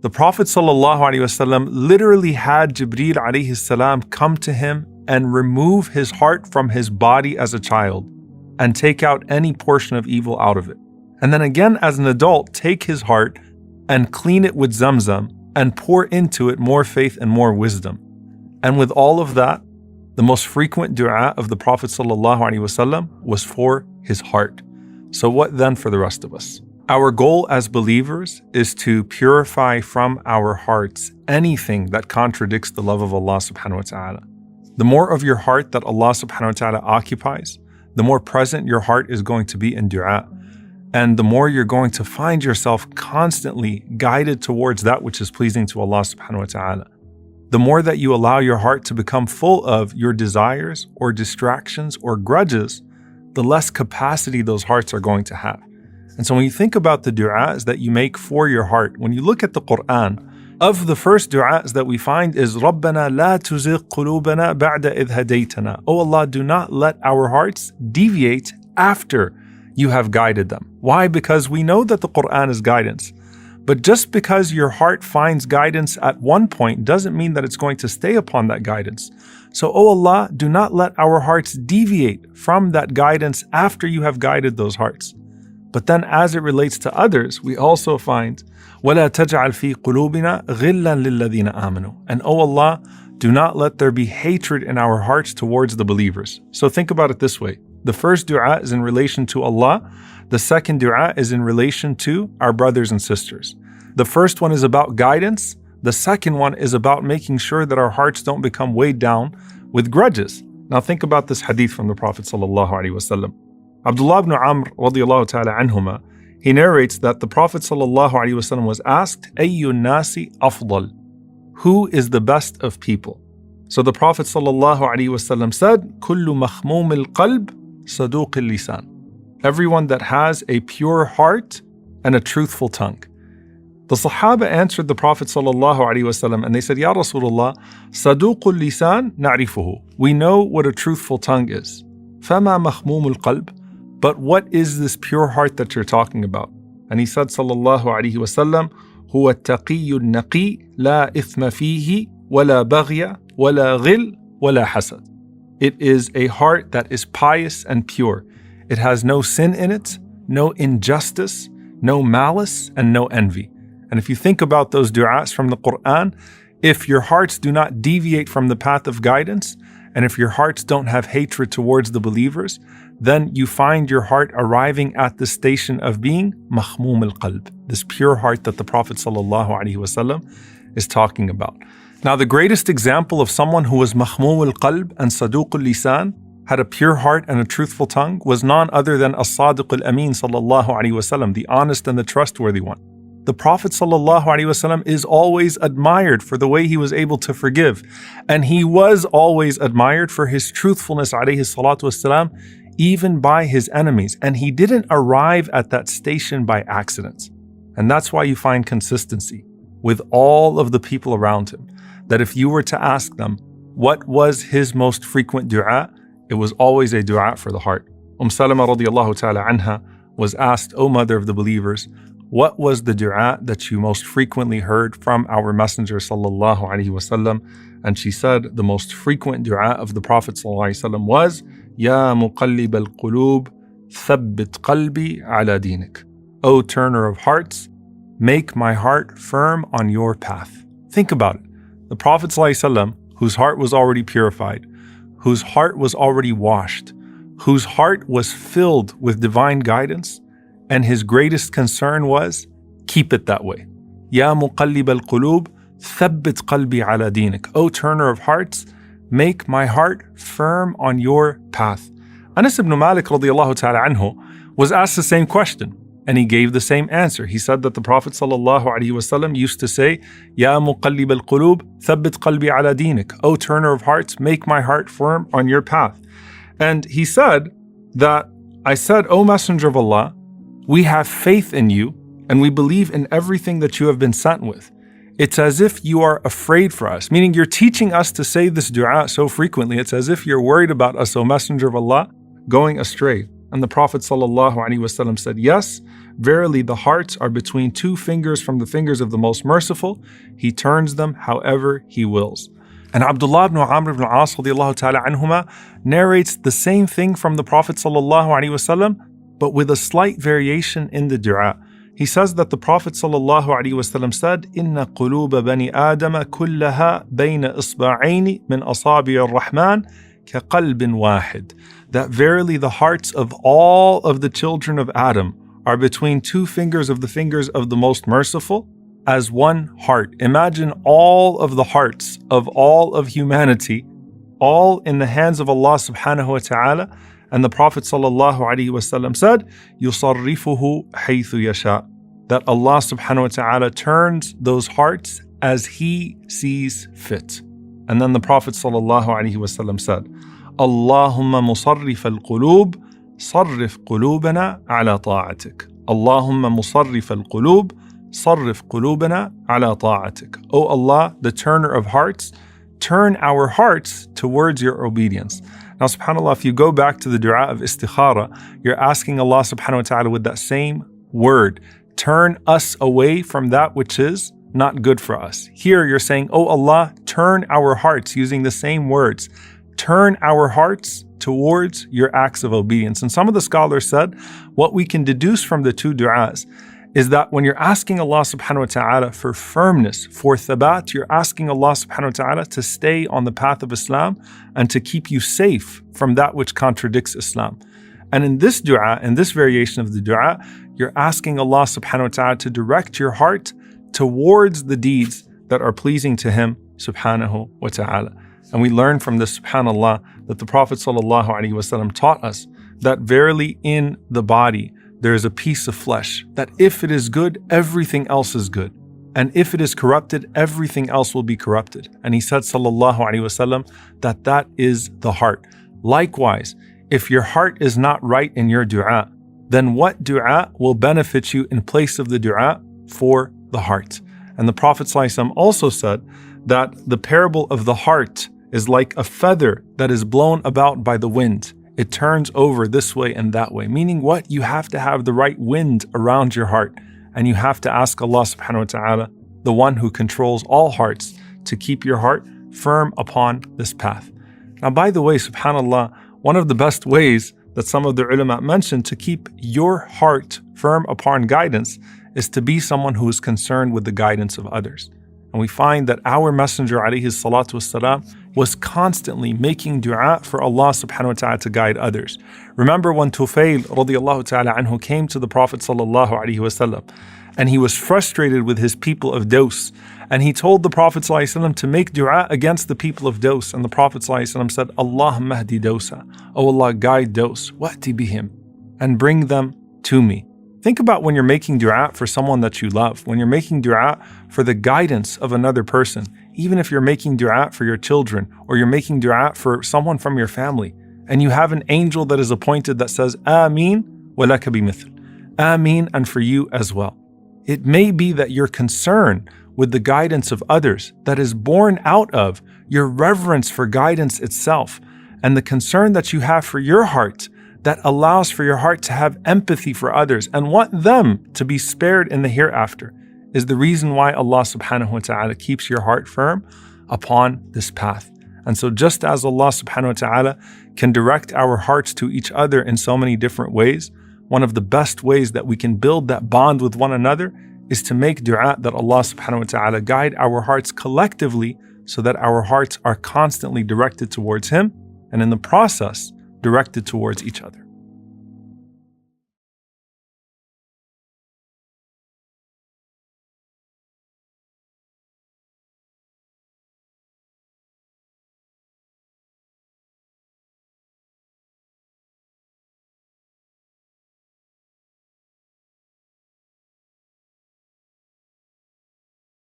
The Prophet ﷺ literally had Jibreel Alayhis Salaam come to him and remove his heart from his body as a child and take out any portion of evil out of it. And then again as an adult, take his heart and clean it with Zamzam and pour into it more faith and more wisdom. And with all of that, the most frequent dua of the Prophet ﷺ was for his heart. So what then for the rest of us? Our goal as believers is to purify from our hearts anything that contradicts the love of Allah subhanahu wa ta'ala. The more of your heart that Allah subhanahu wa ta'ala occupies, the more present your heart is going to be in dua. And the more you're going to find yourself constantly guided towards that which is pleasing to Allah subhanahu wa ta'ala. The more that you allow your heart to become full of your desires or distractions or grudges, the less capacity those hearts are going to have. And so when you think about the du'as that you make for your heart, when you look at the Quran, of the first du'as that we find is رَبَّنَا لَا تُزِغْ قُلُوبَنَا بَعْدَ إِذْ هَدَيْتَنَا. Oh Allah, do not let our hearts deviate after you have guided them. Why? Because we know that the Quran is guidance. But just because your heart finds guidance at one point doesn't mean that it's going to stay upon that guidance. So, oh Allah, do not let our hearts deviate from that guidance after you have guided those hearts. But then as it relates to others, we also find وَلَا تَجْعَلْ فِي قُلُوبِنَا غِلًّا لِلَّذِينَ آمَنُوا. And oh Allah, do not let there be hatred in our hearts towards the believers. So think about it this way. The first dua is in relation to Allah. The second dua is in relation to our brothers and sisters. The first one is about guidance. The second one is about making sure that our hearts don't become weighed down with grudges. Now think about this hadith from the Prophet ﷺ. Abdullah ibn Amr radiyallahu ta'ala anhuma, he narrates that the Prophet ﷺ was asked, Ayyun nasi afdal? Who is the best of people? So the Prophet ﷺ said, Kullu makhmum al-qalb saduq al-lisan. Everyone that has a pure heart and a truthful tongue. The Sahaba answered the Prophet ﷺ and they said, Ya Rasulullah, saduq al-lisan na'rifuhu. We know what a truthful tongue is. Fama makhmum al-qalb? But what is this pure heart that you're talking about? And he said, sallallahu alayhi wa sallam, huwa at-taqiyyu an-naqi, la ithma fihi, wala baghya, wala ghil, wala hasad. It is a heart that is pious and pure. It has no sin in it, no injustice, no malice, and no envy. And if you think about those du'as from the Quran, if your hearts do not deviate from the path of guidance, and if your hearts don't have hatred towards the believers, then you find your heart arriving at the station of being makhmum al-qalb, this pure heart that the Prophet ﷺ is talking about. Now, the greatest example of someone who was makhmum al-qalb and saduq al-lisan, had a pure heart and a truthful tongue, was none other than as-sadiq al-Ameen sallallahu alayhi wasallam, the honest and the trustworthy one. The Prophet ﷺ is always admired for the way he was able to forgive. And he was always admired for his truthfulness alayhi salatu wasalam, even by his enemies. And he didn't arrive at that station by accident. And that's why you find consistency with all of the people around him. That if you were to ask them, what was his most frequent dua? It was always a dua for the heart. Salama radiyallahu ta'ala anha was asked, O mother of the believers, what was the dua that you most frequently heard from our Messenger sallallahu alaihi wasallam? And she said the most frequent dua of the Prophet sallallahu alaihi wasallam was, Ya muqallibal qulub, thabbit qalbi alaydiinik. O turner of hearts, make my heart firm on your path. Think about it. The Prophet sallallahu alaihi wasallam, whose heart was already purified, whose heart was already washed, whose heart was filled with divine guidance, and his greatest concern was, keep it that way. Ya muqallibal qulub, thabbit qalbi alaydiinik. O turner of hearts, make my heart firm on your path. Anas ibn Malik radiyallahu ta'ala anhu was asked the same question, and he gave the same answer. He said that the Prophet sallallahu alaihi wasallam used to say, Ya muqallibal qulub, thabbit qalbi alaydiinik. O turner of hearts, make my heart firm on your path. And he said that, I said, O Messenger of Allah, we have faith in you and we believe in everything that you have been sent with. It's as if you are afraid for us, meaning you're teaching us to say this dua so frequently. It's as if you're worried about us, O Messenger of Allah, going astray. And the Prophet ﷺ said, yes, Verily, the hearts are between two fingers from the fingers of the Most Merciful. He turns them however He wills. And Abdullah ibn Amr ibn al-As radiallahu ta'ala anhuma narrates the same thing from the Prophet sallallahu alaihi wasallam, but with a slight variation in the dua. He says that the Prophet sallallahu alaihi wasallam said, "Inna qulub bani Adama kullaha bayna isba'aini min asabi ar-Rahman ka qalbin wahid." That verily the hearts of all of the children of Adam are between two fingers of the fingers of the Most Merciful, as one heart. Imagine all of the hearts of all of humanity, all in the hands of Allah subhanahu wa ta'ala. And the Prophet sallallahu alaihi wasallam said, "Yusarrifuhu haythu yasha." That Allah subhanahu wa ta'ala turns those hearts as He sees fit. And then the Prophet sallallahu alaihi wasallam said, "Allahumma musarrif al-qulub, sarrif qulubana ala ta'atik." Allahumma musarrif al-qulub, sarrif qulubana ala ta'atik. O Allah, the turner of hearts, turn our hearts towards your obedience. Now, subhanAllah, if you go back to the dua of istikhara, you're asking Allah subhanahu wa ta'ala with that same word, turn us away from that which is not good for us. Here you're saying, oh Allah, turn our hearts, using the same words. Turn our hearts towards your acts of obedience. And some of the scholars said, what we can deduce from the two du'as is that when you're asking Allah subhanahu wa ta'ala for firmness, for thabbat, you're asking Allah subhanahu wa ta'ala to stay on the path of Islam and to keep you safe from that which contradicts Islam. And in this dua, in this variation of the dua, you're asking Allah subhanahu wa ta'ala to direct your heart towards the deeds that are pleasing to Him subhanahu wa ta'ala. And we learn from this, subhanallah, that the Prophet sallallahu alaihi wasallam taught us that verily in the body there is a piece of flesh, that if it is good, everything else is good. And if it is corrupted, everything else will be corrupted. And he said, sallallahu alaihi wasallam, that that is the heart. Likewise, if your heart is not right in your dua, then what dua will benefit you in place of the dua for the heart? And the Prophet sallallahu alaihi wasallam also said that the parable of the heart is like a feather that is blown about by the wind. It turns over this way and that way. Meaning what? You have to have the right wind around your heart. And you have to ask Allah subhanahu wa ta'ala, the one who controls all hearts, to keep your heart firm upon this path. Now, by the way, subhanallah, one of the best ways that some of the ulama mentioned to keep your heart firm upon guidance is to be someone who is concerned with the guidance of others. And we find that our Messenger alayhis salatu wassalam was constantly making dua for Allah subhanahu wa ta'ala to guide others. Remember when Prevail radiallahu ta'ala anhu came to the Prophet sallallahu alaihi wasallam, and he was frustrated with his people of Daws, and he told the Prophet sallallahu alaihi wasallam to make dua against the people of Daws. And the Prophet sallallahu alaihi wasallam said, Allahumma hdi Dawsa, O Allah, guide Daws, wa'ti bihim, and bring them to me. Think about when you're making dua for someone that you love, when you're making dua for the guidance of another person, even if you're making dua for your children, or you're making dua for someone from your family, and you have an angel that is appointed that says, Ameen wa laka bimithl. Ameen, and for you as well. It may be that your concern with the guidance of others that is born out of your reverence for guidance itself, and the concern that you have for your heart that allows for your heart to have empathy for others and want them to be spared in the hereafter, is the reason why Allah subhanahu wa ta'ala keeps your heart firm upon this path. And so just as Allah subhanahu wa ta'ala can direct our hearts to each other in so many different ways, one of the best ways that we can build that bond with one another is to make dua that Allah subhanahu wa ta'ala guide our hearts collectively so that our hearts are constantly directed towards Him, and in the process, directed towards each other.